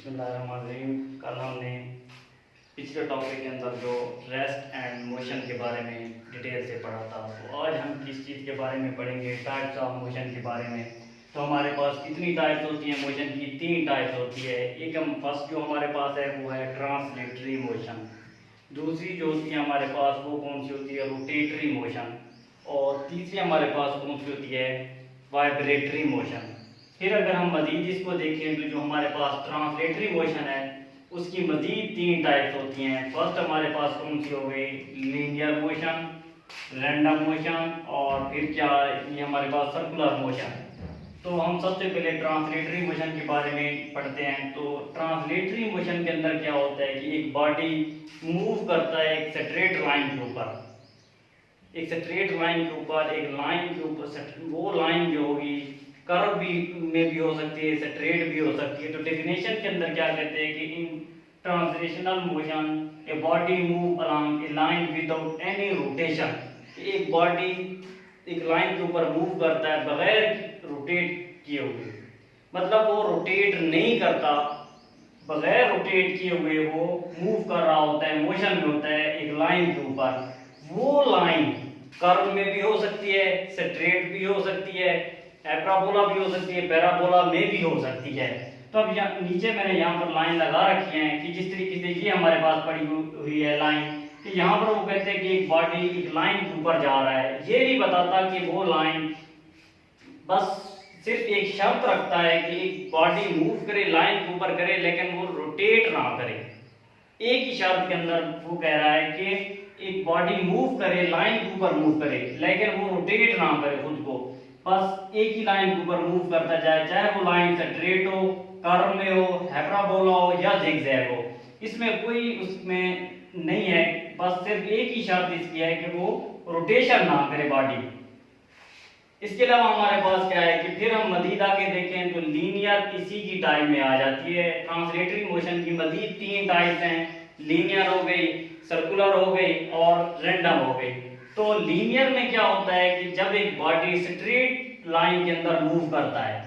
बिस्मिल्लाहिर्रहमानिर्रहीम। कल हमने पिछले टॉपिक के अंदर जो रेस्ट एंड मोशन के बारे में डिटेल से पढ़ा था, तो आज हम किस चीज़ के बारे में पढ़ेंगे, टाइप्स ऑफ मोशन के बारे में। तो हमारे पास कितनी टाइप्स होती हैं मोशन की? 3 टाइप्स होती है। एक हम फर्स्ट जो हमारे पास है वो है ट्रांसलेटरी मोशन। दूसरी जो होती है हमारे पास वो कौन सी होती है? Rotatory motion. और तीसरी हमारे पास कौन सी होती है? Vibratory motion. फिर अगर हम मजीद इसको देखें तो जो हमारे पास ट्रांसलेटरी मोशन है उसकी मजीद 3 टाइप्स होती हैं। फर्स्ट हमारे पास कौन सी हो गई? लीनियर मोशन, रैंडम मोशन, और फिर क्या ये हमारे पास सर्कुलर मोशन। तो हम सबसे पहले ट्रांसलेटरी मोशन के बारे में पढ़ते हैं। तो ट्रांसलेटरी मोशन के अंदर क्या होता है कि एक बॉडी मूव करता है एक स्ट्रेट लाइन के ऊपर, एक स्ट्रेट लाइन के ऊपर, एक लाइन के ऊपर। वो लाइन जो होगी कर्व भी में भी हो सकती है, स्ट्रेट भी हो सकती है। तो डेफिनेशन के अंदर क्या कहते हैं कि इन translational motion a body move along A line without any rotation. एक बॉडी एक लाइन के ऊपर मूव करता है बगैर रोटेट किए हुए, मतलब वो रोटेट नहीं करता, बगैर रोटेट किए हुए वो मूव कर रहा होता है, मोशन में होता है एक लाइन के ऊपर। वो लाइन कर्व में भी हो सकती है, स्ट्रेट भी हो सकती है, पैराबोला भी हो सकती है, पैराबोला में भी हो सकती है। तो अब यहाँ नीचे मैंने यहाँ पर लाइन लगा रखी है कि जिस तरीके से ये हमारे पास पड़ी हुई है लाइन, कि यहाँ पर वो कहते हैं कि एक बॉडी एक लाइन के ऊपर जा रहा है। ये नहीं बताता कि वो लाइन, बस सिर्फ एक शर्त रखता है कि एक बॉडी मूव करे, लाइन के ऊपर करे, लेकिन वो रोटेट ना करे। एक ही शर्त के अंदर वो कह रहा है कि एक बॉडी मूव करे, लाइन के ऊपर मूव करे, लेकिन वो रोटेट ना करे खुद को, बस एक ही लाइन के ऊपर मूव करता जाए, चाहे वो लाइन स्ट्रेट हो, कर्व में हो, हाइपरबोला हो या जिगजैग हो। इसमें कोई उसमें नहीं है, बस सिर्फ एक ही शर्त इसकी है कि वो रोटेशन ना करे बॉडी। इसके अलावा हमारे पास क्या है कि फिर हम मजीद आगे देखें तो लीनियर इसी की टाइप में आ जाती है। ट्रांसलेटरी मोशन की मजीद 3 टाइप्स हैं, लीनियर हो गई, सर्कुलर हो गई और रैंडम हो गई। तो लीनियर में क्या होता है कि जब एक बॉडी स्ट्रेट लाइन के अंदर मूव करता है,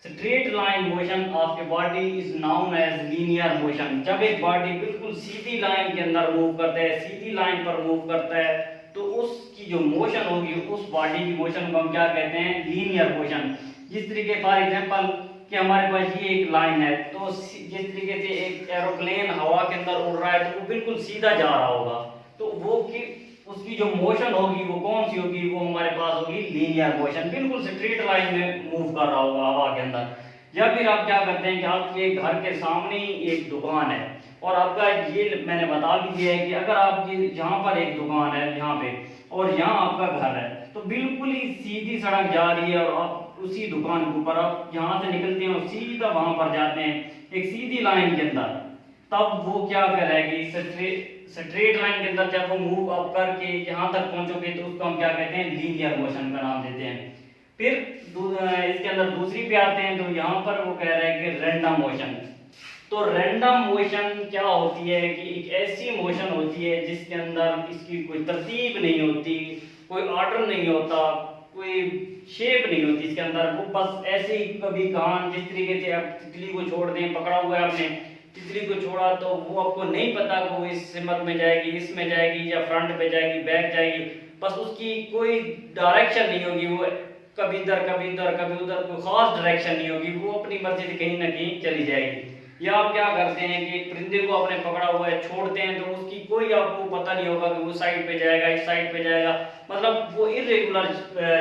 straight line motion of a body is known as linear motion. जब एक बॉडी बिल्कुल सीधी लाइन के अंदर मूव करता है, सीधी लाइन पर मूव करता है, तो उसकी जो मोशन होगी, उस बॉडी की मोशन को हम क्या कहते हैं? Linear motion. जिस तरीके फॉर एग्जांपल कि हमारे पास ये एक लाइन है, तो जिस तरीके से एक एरोप्लेन हवा के अंदर उड़ रहा है तो वो बिल्कुल सीधा जा रहा होगा, तो वो कि उसकी जो मोशन होगी वो कौन सी होगी? वो हमारे पास होगी लीनियर मोशन, बिल्कुल स्ट्रेट लाइन में मूव कर रहा होगा हवा के अंदर। या फिर आप क्या करते हैं कि आपके घर के सामने ही एक दुकान है, और आपका ये मैंने बता भी दिया है कि अगर आपकी यहाँ पर एक दुकान है यहाँ पे, और यहाँ आपका घर है, तो बिल्कुल ही सीधी सड़क जा रही है, और आप उसी दुकान के ऊपर आप यहाँ से निकलते हैं और सीधा वहां पर जाते हैं एक सीधी लाइन के अंदर, तब वो क्या करेगी? स्ट्रेट लाइन के अंदर जब वो मूव अप करके यहाँ तक पहुंचोगे तो उसको हम क्या कहते हैं? लीनियर मोशन का नाम देते हैं। फिर इसके अंदर दूसरी पे आते हैं, तो यहाँ पर वो कह रहे हैं कि रैंडम मोशन। तो रैंडम मोशन क्या होती है कि एक ऐसी मोशन होती है जिसके अंदर इसकी कोई तरतीब नहीं होती, कोई ऑर्डर नहीं होता, कोई शेप नहीं होती इसके अंदर। वो बस ऐसे ही कभी कहां, जिस तरीके से आप तितली को छोड़ दें, पकड़ा हुआ है आपने तितली को छोड़ा, तो वो आपको नहीं पता कि वो इस सिमत में जाएगी, इसमें जाएगी, या फ्रंट पे जाएगी, बैक जाएगी, बस उसकी कोई डायरेक्शन नहीं होगी। वो कभी इधर कभी उधर कभी उधर, कोई खास डायरेक्शन नहीं होगी, वो अपनी मर्जी से कहीं ना कहीं चली जाएगी। या आप क्या करते हैं कि परिंदे को आपने पकड़ा हुआ है, छोड़ते हैं, तो उसकी कोई आपको पता नहीं होगा कि वो साइड पे जाएगा, इस साइड पे जाएगा, मतलब वो इरेगुलर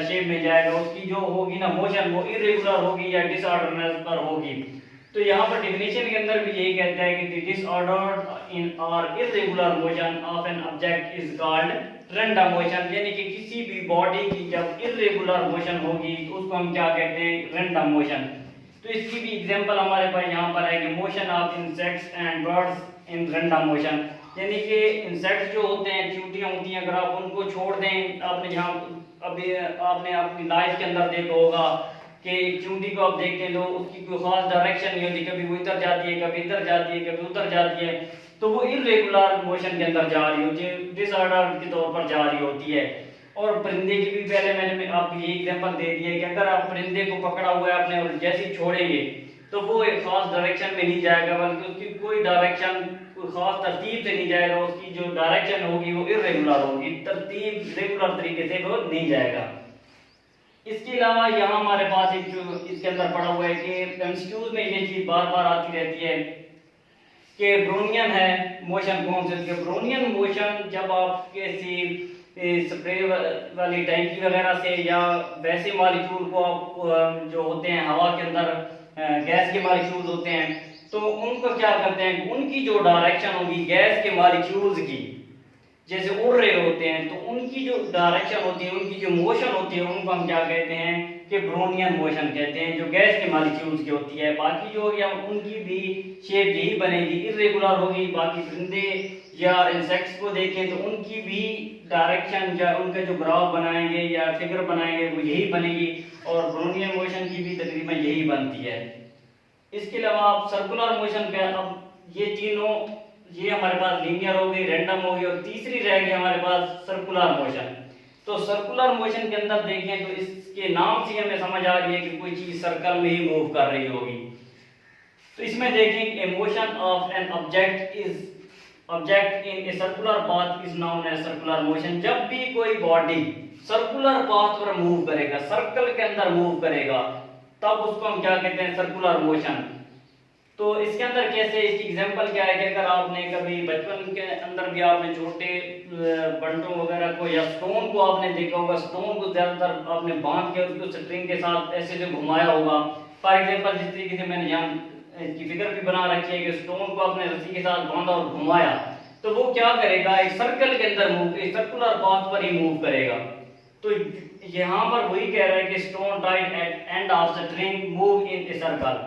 शेप में जाएगा। उसकी जो होगी ना मोशन, वो इरेगुलर होगी या डिसऑर्डरनेस पर होगी। तो यहाँ पर डेफिनेशन के अंदर भी यही कहता है कि डिसऑर्डर्ड इन और irregular motion of an object is called random motion. यानी कि किसी भी बॉडी की जब इरेगुलर मोशन होगी तो उसको हम क्या कहते हैं? Random motion. तो इसकी भी एग्जांपल हमारे पास यहाँ पर है कि motion of insects and birds in random motion. यानी कि इंसेक्ट्स जो होते हैं, चींटियां होती हैं, अगर आप उनको छोड़ दें, आपने यहाँ अभी आपने अपनी लाइफ के अंदर देखा होगा कि एक चींटी को आप देखते हैं तो उसकी कोई खास डायरेक्शन नहीं होती, कभी वो इधर जाती है, कभी इधर जाती है, कभी उधर जाती है, तो वो इरेगुलर मोशन के अंदर जा रही होती है, डिसऑर्डर के तौर पर जा रही होती है। और परिंदे की भी पहले मैंने आपको ये एग्जांपल दे दिया कि अगर आप परिंदे को पकड़ा हुआ है आपने और जैसे ही छोड़ेंगे तो वो एक खास डायरेक्शन में नहीं जाएगा, बल्कि उसकी कोई डायरेक्शन कोई खास तरतीब से नहीं जाएगा, उसकी जो डायरेक्शन होगी वो इर्रेगुलर होगी, तरतीब रेगुलर तरीके से वो नहीं जाएगा। इसके अलावा यहाँ हमारे पास एक जो इसके अंदर पड़ा हुआ है कि एमसीक्यूज में ये चीज बार बार आती रहती है कि ब्रोनियन है मोशन कौन से होती है। ब्रोनियन मोशन जब आप किसी स्प्रे वाली टैंकी वगैरह से या वैसे मॉलिक्यूल को आप जो होते हैं हवा के अंदर गैस के मॉलिक्यूल्स होते हैं, तो उनको क्या करते हैं कि उनकी जो डायरेक्शन होगी गैस के मॉलिक्यूल्स की, जैसे उड़ रहे होते हैं, तो उनकी जो डायरेक्शन होती है, उनकी जो मोशन होती है, उनको हम क्या कहते हैं कि ब्रोनियन मोशन कहते हैं, जो गैस के मॉलिक्यूल्स की होती है। बाकी जो या उनकी भी शेप यही बनेगी, इर्रेगुलर होगी। बाकी परिंदे या इंसेक्ट्स को देखें तो उनकी भी डायरेक्शन या उनका जो ग्राफ बनाएंगे या फिगर बनाएंगे वो यही बनेगी, और ब्रोनियन मोशन की भी तकरीबन यही बनती है। इसके अलावा आप सर्कुलर मोशन पे, अब ये तीनों, ये हमारे पास लीनियर हो गई, रैंडम हो गई, और तीसरी रह गई हमारे पास सर्कुलर मोशन। तो सर्कुलर मोशन के अंदर देखें तो इसके नाम से हमें समझ आ रही है कि कोई चीज सर्कल में ही मूव कर रही होगी। तो इसमें देखें a motion of an object in a circular path is known as circular motion. जब भी कोई बॉडी सर्कुलर पाथ पर मूव करेगा, सर्कल के अंदर मूव करेगा, तब उसको हम क्या कहते हैं, सर्कुलर मोशन। तो इसके अंदर कैसे, इसकी एग्जांपल क्या है कि अगर आपने कभी बचपन के अंदर भी आपने छोटे बंटों वगैरह को या स्टोन को आपने देखा होगा, स्टोन को ज्यादातर आपने बांध के उसको स्ट्रिंग के साथ ऐसे से घुमाया होगा। फॉर एग्जांपल जिस तरीके से मैंने यहाँ इसकी फिगर भी बना रखी है कि स्टोन को आपने रस्सी के साथ बांधा और घुमाया, तो वो क्या करेगा, एक सर्कल के अंदर मूव, एक सर्कुलर पाथ पर ही मूव करेगा। तो यहाँ पर वही कह रहा है कि stone tied at end of string move in a circle.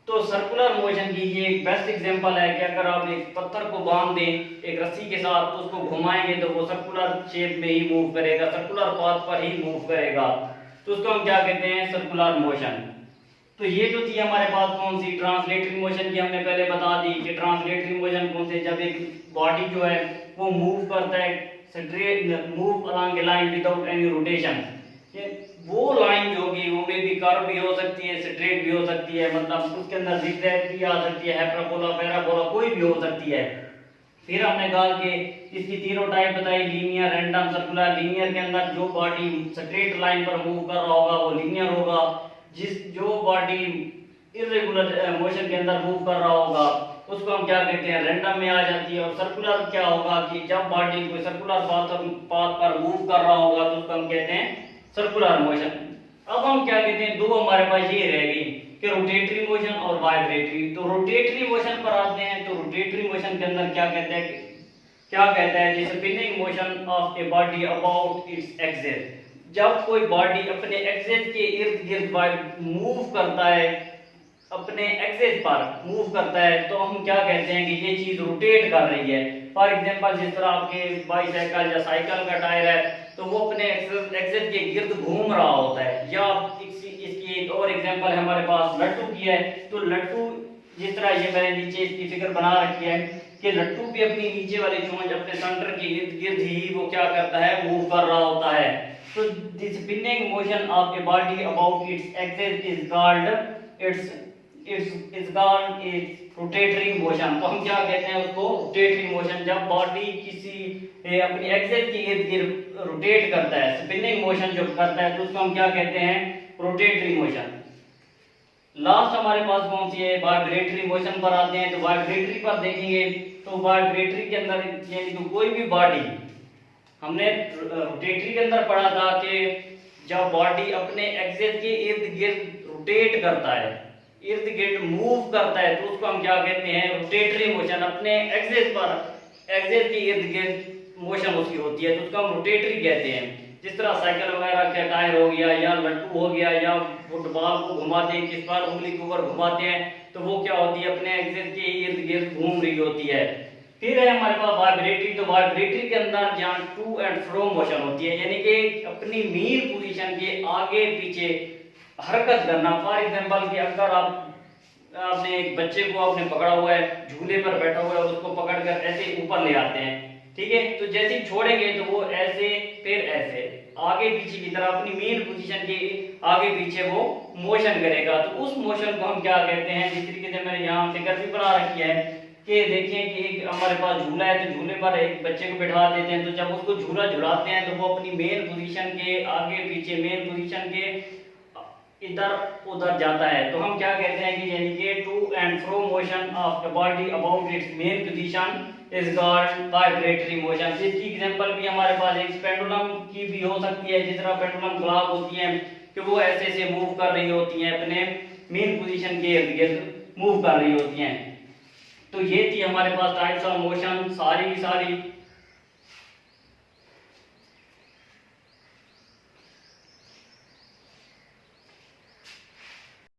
तो सर्कुलर मोशन की ये एक बेस्ट एग्जांपल है कि अगर आप एक पत्थर को बांध दें एक रस्सी के साथ, तो उसको घुमाएंगे तो वो सर्कुलर शेप में ही मूव करेगा, सर्कुलर पाथ पर ही मूव करेगा। तो उसको हम क्या कहते हैं, सर्कुलर मोशन। तो ये जो थी हमारे पास कौन सी, ट्रांसलेटरी मोशन की हमने पहले बता दी कि ट्रांसलेटरी मोशन कौन से, जब एक बॉडी जो है वो मूव करता है स्ट्रेट, मूव अलोंग ए लाइन विदाउट एनी रोटेशन। वो लाइन जो होगी वो में भी कर्व भी हो सकती है, स्ट्रेट भी हो सकती है, मतलब उसके अंदर जिगजैग भी आ सकती है, हाइपरबोला, पैराबोला, कोई भी हो सकती है। फिर हमने कहा कि इसकी तीनों टाइप बताई, लीनियर, रैंडम, सर्कुलर। लीनियर के अंदर जो बॉडी स्ट्रेट लाइन पर मूव कर रहा होगा वो लीनियर होगा, जो बॉडी इर्रेगुलर मोशन के अंदर मूव कर रहा होगा उसको हम क्या कहते हैं, रैंडम में आ जाती है। और सर्कुलर क्या होगा कि जब बॉडी कोई सर्कुलर पाथ पर मूव कर रहा होगा तो उसको हम कहते हैं सर्कुलर मोशन। अब हम क्या कहते हैं, दो हमारे पास ये रह गई कि रोटेटरी मोशन और वाइब्रेटरी। तो रोटेटरी मोशन पर आते हैं, तो रोटेटरी मोशन के अंदर क्या कहते हैं, जैसे spinning motion of a body about its axis. जब कोई बॉडी अपने एक्सिस के इर्द गिर्द मूव करता है, अपने एक्सिस पर मूव करता है, तो हम क्या कहते हैं कि ये चीज रोटेट कर रही है। फॉर एग्जांपल जिस तरह आपके बाईसाइकिल या साइकिल का टायर है, तो वो अपने एक्सिस के गिर्द घूम रहा होता है। या इसकी एक और एग्जांपल है हमारे पास लट्टू की है। तो लट्टू जिस तरह ये मैंने नीचे इसकी फिगर बना रखी है कि लट्टू भी अपनी नीचे वाली चोंच अपने सेंटर के इर्द गिर्द ही वो क्या करता है, मूव कर रहा होता है। तो this spinning motion of a body about its axis is called its rotatory motion. तो हम क्या कहते हैं उसको, रोटेटरी मोशन। जब बॉडी किसी अपनी एक्सिस के इर्द गिर्द रोटेट करता है, स्पिनिंग मोशन जो करता है, तो उसको हम क्या कहते हैं, रोटेटरी मोशन। लास्ट हमारे पास कौन सी है, वाइब्रेटरी मोशन पर आते हैं। तो वाइब्रेटरी पर देखेंगे तो वाइब्रेटरी के अंदर यानी कि कोई भी बॉडी, हमने रोटेटरी के अंदर पढ़ा था कि जब बॉडी अपने एक्सिस के इर्द गिर्द रोटेट करता है, इर्द गिर्द मूव करता है, तो उसको हम क्या कहते हैं, रोटेटरी मोशन। अपने एक्सिस पर, एक्सिस के इर्द गिर्द मोशन उसकी होती है, तो उसको हम रोटेटरी कहते हैं। जिस तरह साइकिल वगैरह का टायर हो गया या लट्टू हो गया या फुटबॉल को घुमाते हैं, किस बार उंगली के ऊपर घुमाते हैं, तो वो क्या होती है, अपने एक्सिस के इर्द गिर्द घूम रही होती है। फिर है हमारे पास वाइब्रेटरी। तो वाइब्रेटरी के अंदर जहाँ टू एंड फ्रो मोशन होती है, यानी कि अपनी मीन पोजीशन के आगे पीछे हरकत करना। फॉर एग्जांपल कि अगर आपने एक बच्चे को आपने पकड़ा हुआ है, झूले पर बैठा हुआ है, उसको पकड़कर ऐसे ऊपर ले आते हैं, ठीक है, तो जैसे ही छोड़ेंगे तो वो ऐसे फिर ऐसे आगे पीछे की तरह अपनी मेन पोजीशन के आगे पीछे वो मोशन करेगा। तो उस मोशन को हम क्या कहते हैं, जिस तरीके से मैंने यहाँ फिगर भी बना रखी है कि देखिए कि एक हमारे पास झूला है, तो झूले पर एक बच्चे को बिठा देते हैं, तो जब उसको झूला झुलाते हैं तो वो अपनी मेन पोजीशन के आगे पीछे मेन पोजीशन के इधर उधर जाता है। तो हम क्या कहते हैं कि यानी कि to and fro motion of the body about its mean position is called vibratory motion. इसकी एग्जांपल भी हमारे पास एक पेंडुलम की भी हो सकती है, जिस तरह पेंडुलम क्लॉक होती है कि वो ऐसे से मूव कर रही होती हैं, अपने मेन पोजीशन के इर्द गिर्द मूव कर रही होती हैं। तो ये थी हमारे पास टाइप्स ऑफ मोशन, सारी की सारी